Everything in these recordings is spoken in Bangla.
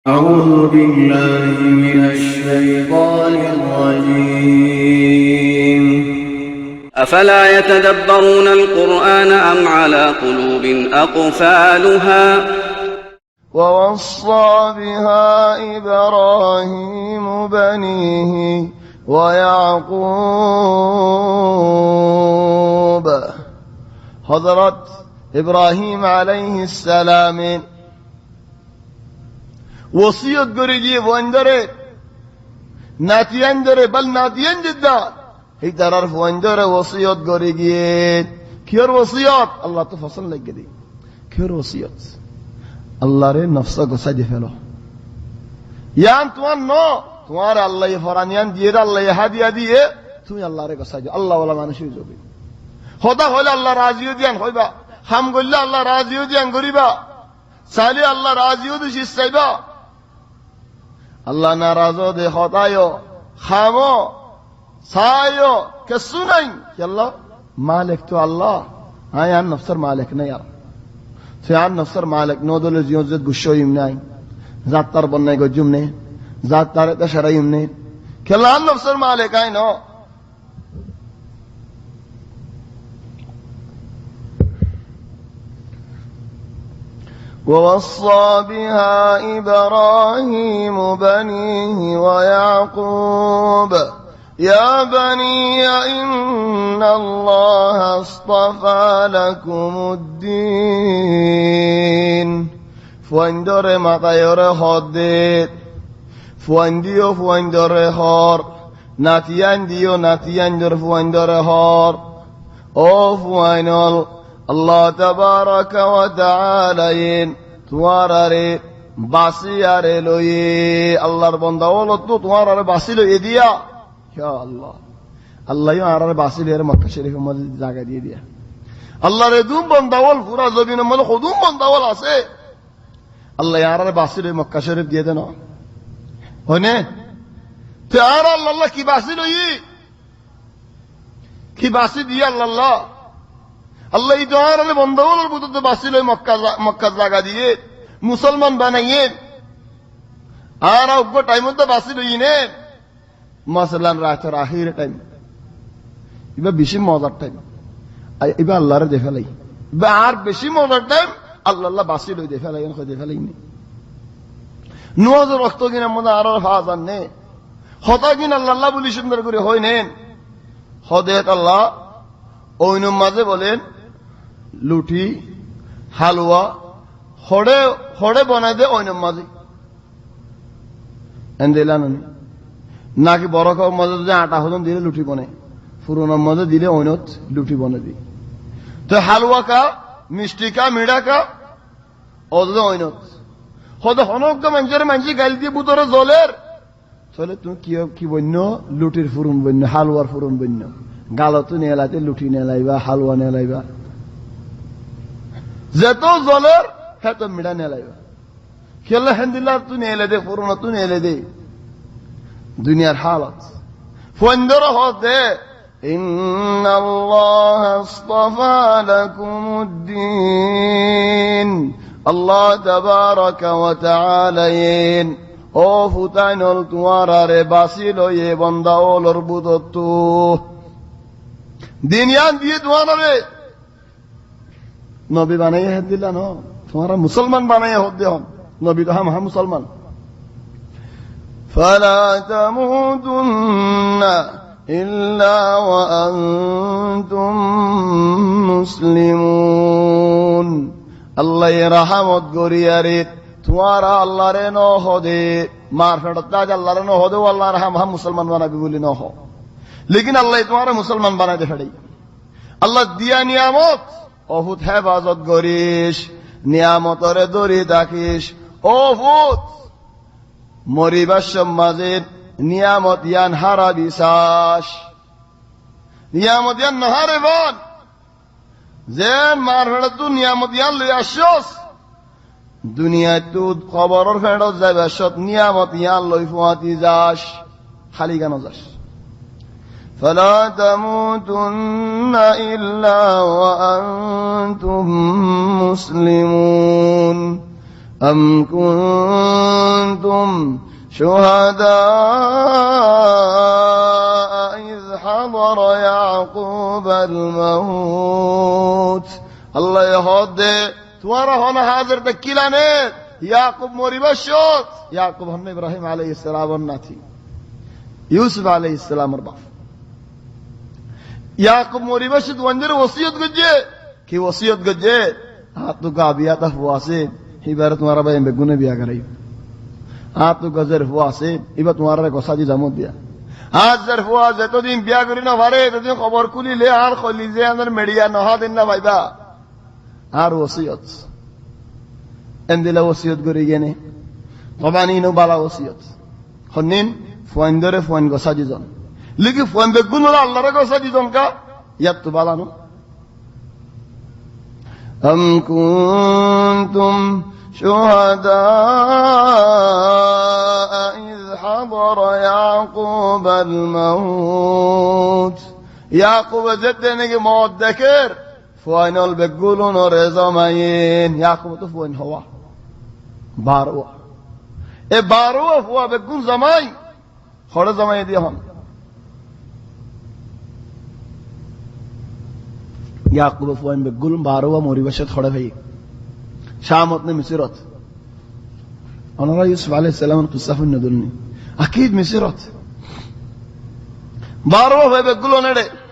أعوذ بالله من الشيطان الرجيم أفلا يتدبرون القرآن أم على قلوب أقفالها ووصى بها إبراهيم بنيه ويعقوب حضرت إبراهيم عليه السلام وصيت قريجي واندره ناتيان دره بل ناتيان جدا هي ترى واندره وصيت قريجي كير وصيات الله تفصل لك قدي كير وصيات আল্লাহরে নফসা গোছাই ফেলো ইয়ান তোমার তোমার আল্লাহ ফরানিয়ান দিয়ে আল্লাহ হাদিয়া দিয়ে তুমি আল্লাহরে গোছাই দিও আল্লাহ ওয়ালা মানুষই যাবে হদা হইলে আল্লাহ রাজিও দিয়ান হইবা হাম গইলে আল্লাহ রাজিও দিয়ান করিবা চাইলে আল্লাহ রাজিও দিছিস চাইবা আল্লাহ নারাজ দে হদায়ও খামো চাইও কিছু নাই আল্লাহ মালিক তো আল্লাহ আয়ান নফসের মালিক নাই আর سيان نفسر مالك نودل زيوزت غشو يمناي ذات تر بننے گو جمنے ذات تر تشرا يمنے كلان نفسر مالك اي نو ووصى بها إبراهيم بنيه ويعقوب يا بني إن الله اصطفى لكم الدين فوندر مطير خدت فونديو فوندر هار ناتيان ديو ناتيان در فوندر هار او فوينال الله تبارك وتعالى تواراري باسياري لوي الله بندا ولتو تواراري باسي لوي ديا يا الله الله يو আরার বাসিলের মক্কা শরীফের মধ্যে জায়গা দিয়ে দিয়া আল্লাহ রে দুম বন্দাওয়াল পুরা জমিনের মধ্যে খুদুম বন্দাওয়াল আছে আল্লাহ আরার বাসিলের মক্কা শরীফ দিয়ে দেন হনে তে আর আল্লাহ কি বাসিল হই কি বাসি দিয়ে আল্লাহ আল্লাহ এই দোয়ারে বন্দাওয়ালের মধ্যে বাসিল মক্কা জায়গা দিয়ে মুসলমান বানাইয়ে আর ওগো টাইমে তো বাসিল হই নে মাসালান রাতের আখির টাইম ইবা বেশি মজার টাইম ইবা আল্লাহরে দেখে লাই বা আর বেশি মজার টাইম আল্লাহ বাসি লই দেখে লাই দেখে লাই নওয়াজ রক্ত কিনা মনে আর ফাজান নে হতা কিনা আল্লাহ বলি সুন্দর করে হয় নেন হদেত আল্লাহ ওইন মাঝে বলেন লুটি হালুয়া হড়ে হড়ে বানাই দে ওইন মাঝে এন্দেলান নাকি বড় খাওয়ার মধ্যে যদি আটা হজন দিলে লুটি বনে পুরোনোর মধ্যে দিলে অইনত লুটি বনে দিই তো হালুয়া কা মিষ্টি কা মিঠা কা ওদের অইনত হয়তো হনক মানুষের মানুষ গাইল দিয়ে বুতরে জলের চলে তুমি কি বন্য লুটির ফুরুন বন্য হালুয়ার ফুরুন বন্য গালতো নেলাইতে লুটি নেলাইবা হালুয়া নেলাইবা যেত জলের হেত মিঠা নেলাইবা খেলে হেন্দিল্লা তুই নেলে দে ফুরুন তুই নেলে দে দুনিয়ার হালত ফন্দর হতে إن الله اصطفى لكم الدين الله تبارك وتعالى او فتاينل توارار باسيلو يه بندا اولر بدتو دنيان দিয়ে তোয়ারে নবী বানাই হাত দিলা না তোমারা মুসলমান বানাই হদ দেও নবী তো হাম মুসলমান فلا تموتن إلا وأنتم مسلمون الله يرحمت غرياريت توارا الله رنو هدي معرفت تاج الله رنو هدي والله رحم هم مسلمان بنا بيقولي نو هو लेकिन الله तुम्हारा मुसलमान बना दे फड़ी الله दिया नियामत ओहुत हेफाजत करिस नियामतरे दरी থাকিস ओहुत মরিবার সমাজের নিয়ামত ইয়ান হারা বিশ্বাস নিয়ামত ইয়ান নহারে বন যে মার ফেড়ে তু নিয়ামত ইয়ান লই আসছস দুনিয়ায় তু খবরের ফেড়ত যাবে সব নিয়ামত ইয়ান লই ফুয়াতি যাস খালি কেন যাস فلا تموتن إلا وأنتم مسلمون أم كنتم شهداء إذ حضر يعقوب الموت الله يهود تمہارا ہونا حاضر دکیلانے یعقوب موری بشوت یعقوب ہم نے ابراہیم علیہ السلام ورنہ تھی یوسف علیہ السلام ارباف یعقوب موری بشت وانجر وصیت گجے کی وصیت گجے ہاتھ تو کا بیاتا ہوا سے ہی بارت تمہارا بھائی بگونے بیا کرائی ہاتھ تو کا ظرف ہوا سے ہی بات تمہارا کو ساجی جامت دیا ہاتھ ظرف ہوا سے تو دین بیا کری نہ بھارے تو دین خبر کلی لے ہار خلی زی اندر میڈیا نہا دین نہ بھائی با আর ওসিয়ত এন্দিলা ওসিয়ত করে গেনে বাবানিনো বালা ওসিয়ত হনিন ফুয়াইন্দরে ফুয়াইন গসা দিজন লিখি ফুয়াইন বেগুনরা আল্লাহর গসা দিজন কা ইয়াত তো বালানো আম কুনতুম শুহাদা ইয হাদরা ইয়াকুব আল মাউত ইয়াকুব যেদিনে কি মওত দেখের فوائنال بقولون ورزماين يعقوب تفوين هوا باروا باروا فوا بقول زماي خور زماي ديهم يعقوب فوائن بقول باروا موري بشت خور في شامتنا مسيرات أنا رأي يوسف عليه السلام القصة في الندلني أكيد مسيرات باروا فوا بقولون هذا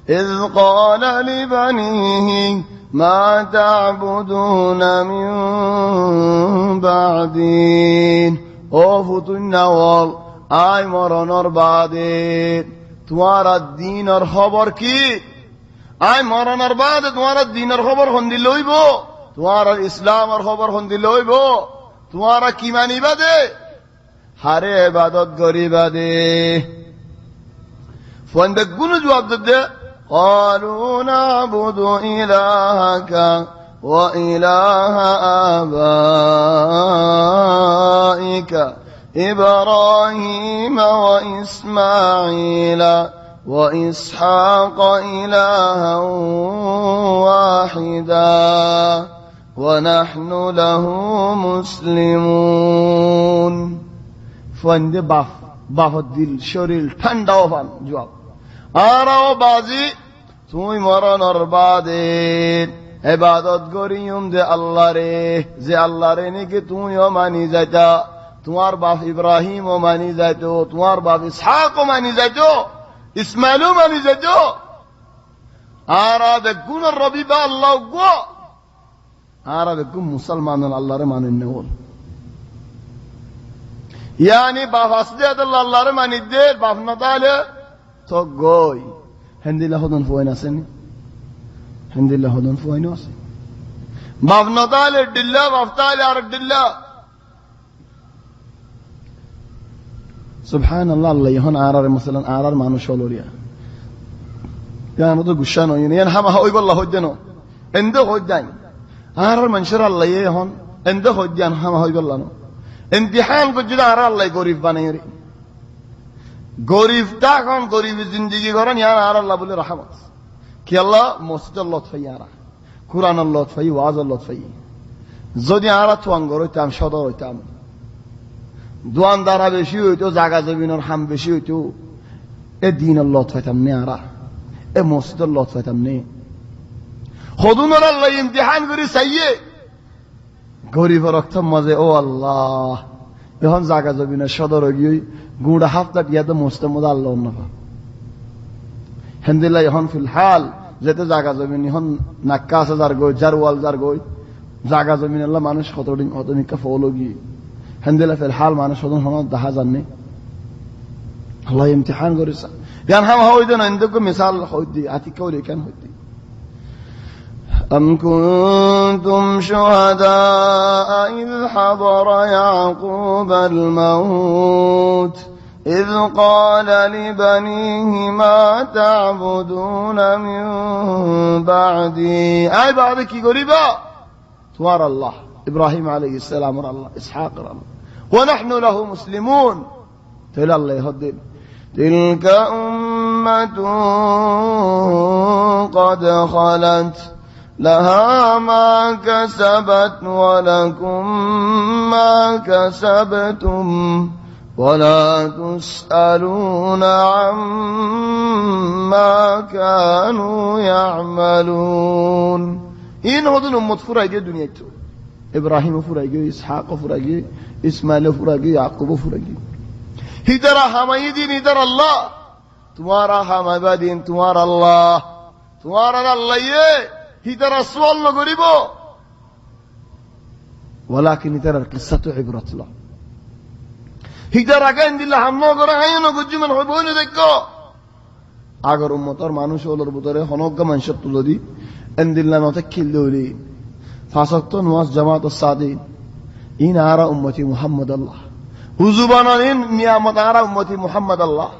إذ قال لبنيه ما تعبدون من بعدين أوفتنا وال آي مرانر بعدين تمہارا دین اور خبر کی آي مرانر بعد تمہارا دین اور خبر ہندی لوئی بو تمہارا اسلام اور خبر ہندی لوئی بو تمہارا کی معنی بدے ہارے عبادت گری بدے فوندک گنو جواب دے قالوا نعبد إلهك وإله آبائك إبراهيم وإسماعيل وإسحاق إلها واحدا ونحن له مسلمون فند باف الدل شريل تندوفان جواب আরাও বাজি তুই মরণর বাদে ইবাদত করিয়ম যে আল্লাহরে যে আল্লাহরে নাকি তুইও মানি যাইতা তোমার বাপ ইব্রাহিমও মানি যাইতো তোমার বাপ ইসহাকও মানি যাইতো ইসমাইলও মানি যাইতো আরা বেগুন রবিবা আল্লাহ গো আরা বেগুন মুসলমানন আল্লাহরে মানেন নেওল yani বাপ আসলে আল্লাহরে মানি দে বাপ না তাহলে তো গই হেন্দিলা হদন ফুয়াইন আছেন হেন্দিলা হদন ফুয়াইন আছে বাবনা তালে দিল্লা বাফতালে আর দিল্লা সুবহানাল্লাহ আল্লাহ ইহন আরার মাসালান আরার মানুষ হলরিয়া ইয়ান তো গুশা নয় ইয়ান হামা হই বল্লাহ হজ্জান এন্দ হজ্জান আরার মানুষের আল্লাহ ইহন এন্দ হজ্জান হামা হই বল্লাহ ইমতিহান কো যদি আর আল্লাহ গরিব বানাই রে গরিবটা এখন গরিব জিন্দিগি করেন ইয়ার আর আল্লাহ বলে রহমত কি আল্লাহ মসজিদের লতফাই আরা কোরআনের লতফাই ওয়াজের লতফাই যদি আরা তোয়াঙ্গর হইতাম সদর হইতাম দোয়ানদারা বেশি হইতো জাগা জমিনের হাম বেশি হইতো এ দিনের লতফাইতাম নে আরা এ মসজিদের লতফাইতাম নে হদুনের আল্লাহ ইমতিহান করি চাইয়ে গরিবের রক্ত মাঝে ও আল্লাহ এখন জাগা জমিনের সদর গিয়ে গুড়া হাফতা টিয়াতে মোস্তামদ আল্লাহ নফা হেন্দিল্লা এখন ফিলহাল যেতে জাগা জমিন এখন নাক্কা আছে যার গই জারওয়াল যার গই জাগা জমিন আল্লাহ মানুষ কতদিন কত নিকা ফলো গিয়ে হেন্দিল্লা ফিলহাল মানুষ সদন হন দেখা জাননি আল্লাহ ইমতিহান করেছে ইয়ান হাম হইতে না ইন্দুকে মিসাল হইতি আতি কইলে কেন হইতি أم كنتم شهداء إذ حضر يعقوب الموت إذ قال لبنيه ما تعبدون من بعدي أي بعدك قريبا توار الله إبراهيم عليه السلام الله إسحاق الله ونحن له مسلمون تلا الله يهدين تلك أمة قد خلت لها ما كسبت ولكم ما كسبتم ولا تسألون عما كانوا يعملون. این هدون امت فرایگی دنیا تو ابراهیم فرایگی اسحاق فرایگی اسماعیل فرایگی یعقوب فرایگی हिदरा हमारी दिन इधर अल्लाह तुम्हारा हमारा दिन तुम्हारा अल्लाह ये हिदरा सवाल न गरीबो वलाकिन इधर किस्सा तो इबरत ला हिदरा का इंदिल्ला हम न करें हैं न कुछ मन हो बोले देखो अगर उम्मतर मानुष ओलर बुतरे हनोग मंशत तुलदी इंदिल्ला नोते किल दोली फासक्तो नवाज जमात सादी इन आरा उम्मती मुहम्मद अल्लाह হুজুবানানিন নিয়ামত আরা উম্মতি মুহাম্মদ আল্লাহ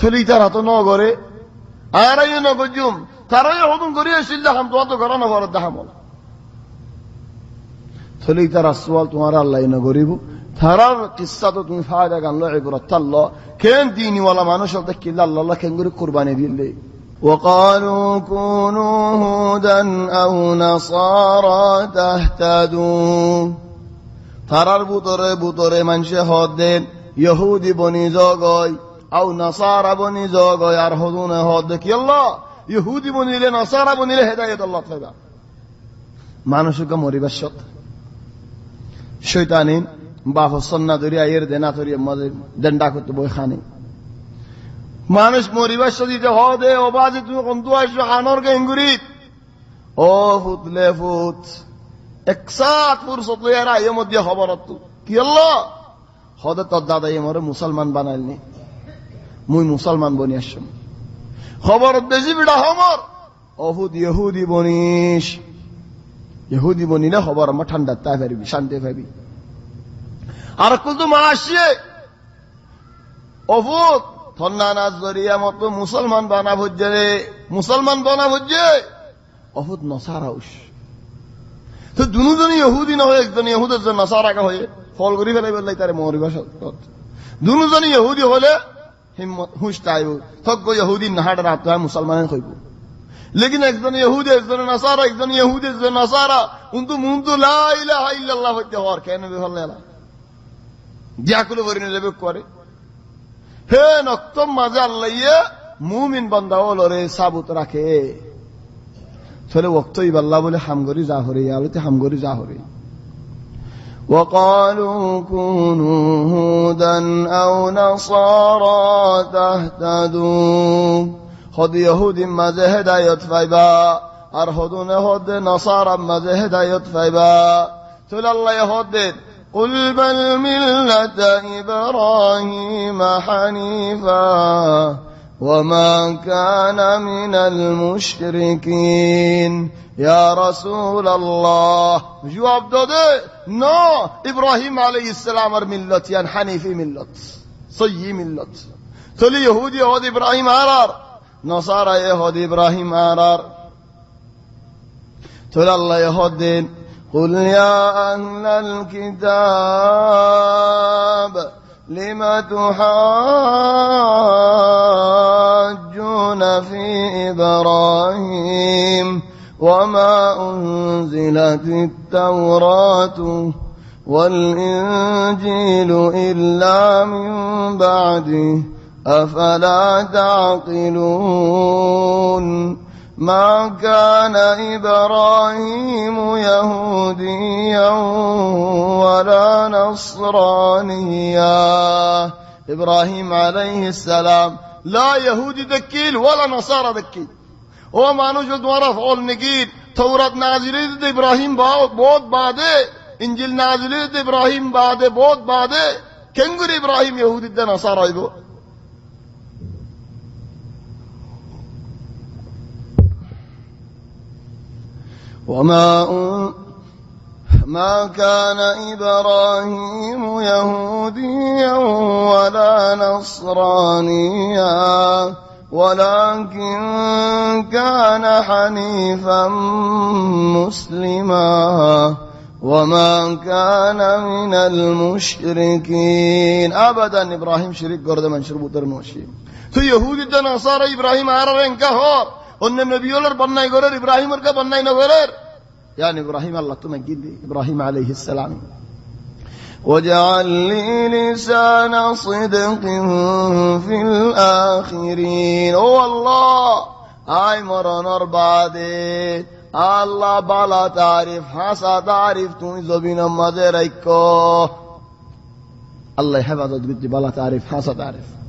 চলি তারা তো নগরে আরাই নগজুম তারাই হুকুম করিয়ে সিল্লা হাম তো তো গরানো বড় দাহাম চলি তারা সওয়াল তোমার আল্লাহ নগরিব তারার কিসসা তো তুমি ফায়দা গানলো ইবরাত আল্লাহ কেন দিনি ওয়ালা মানুষ হতে কিল্লা আল্লাহ কেন করে কুরবানি দিলে وقالوا كونوا هودا او نصارى تهتدوا তারার বুতরে মানুষে হদ দেন ইহুদি বনি জগয় আও নাসারা বনি জগয় আর হদুনে হদ দেখি আল্লাহ ইহুদি বনিলে নাসারা বনিলে হেদায়েত আল্লাহ তাআলা মানুষকে মরিবার সত শয়তানিন বাহ সন্না দরিয়া এর দেনা তরিয়া মজে দণ্ডা করতে বই খানে মানুষ মরিবার সদিতে হদে ওবাজে তুমি কোন আসবে খানর গেঙ্গুরিত ও ফুতলে ফুত একসাথ ফুরসত লইয়ারা এর মধ্যে খবর তো কি আল্লাহ হদে তোর দাদা এমরে মুসলমান বানাইলনি মুই মুসলমান বনি আসম খবর দেশি বিড়া হমর অহুদ ইহুদি বনিস ইহুদি বনিলে খবর আমার ঠান্ডা তাই পারবি শান্তি পাবি আর কিন্তু মা আসছে অহুদ থন্না নাচ জরিয়া মতো মুসলমান বানা ভুজে রে মুসলমান বানা ভুজে অহুদ নসারাউস তো দুজনই ইহুদি না হয়ে একজন ইহুদ একজন নাসারা কা হয়ে ফল করি ফেলাই বললাই তারে মরিবা সত্য দুজনই ইহুদি হলে হিম্মত হুঁশ তাইব থক ইহুদি নাহাড় রাত মুসলমানের কইব লেকিন একজন ইহুদি একজন নাসারা একজন ইহুদি একজন নাসারা উন্তু লা ইলাহা ইল্লাল্লাহ হইতে হওয়ার কেন বিহল্লা জিয়াকুল বরিনে লেবে করে হে নক্তম মাঝে আল্লাহ মুমিন বান্দা ওলরে সাবুত রাখে চলে ওক্তই বাল্লা বলে হামগরি জাহরে আলোতে হামগরি জাহরে وقالوا كونوا هودا أو نصارى تهتدوا خد يهود ماذا هداية فايبا أرهدون هد نصارى ماذا هداية فايبا تل الله يهد قل بل ملة إبراهيم حنيفا وما كان من المشركين يا رسول الله جواب داده نا إبراهيم عليه السلام ملت يعني حنيفي ملت صي ملت تلي يهودي يهود إبراهيم عرار نصارى يهود إبراهيم عرار تل الله يهودين قل يا أهل الكتاب لم تحاجون في إبراهيم وما أنزلت التوراة والإنجيل إلا من بعده أفلا تعقلون ما كان إبراهيم يهوديا ولا نصرانيا إبراهيم عليه السلام لا يهودي دكيل ولا نصارى دكيل او مانوش دوارا فعول نگیر تورات نازلی دے ابراہیم بہت بعدے انجیل نازلی دے ابراہیم بعدے بہت بعدے کنگر ابراہیم یہودی دے نصارى ایبو ما كان إبراهيم يهوديا ولا نصرانيا ولكن كان حنيفا مسلما وما كان من المشركين أبدا إبراهيم شريك قرد من شربو ترنوشي تو يهودي دا نصارى إبراهيم عرر انكهار অন্য নবীওয়ালার বন্যায় করের ইব্রাহিমের কে বন্যায় নগরের يعني إبراهيم الله تمجد إبراهيم عليه السلام واجعل لي لسان صدق في الآخرين أو الله آي مرنر بعدي الله بلا تعرف حسا تعرف توي زبين مدريكو الله يحفظك بلا تعرف حسا تعرف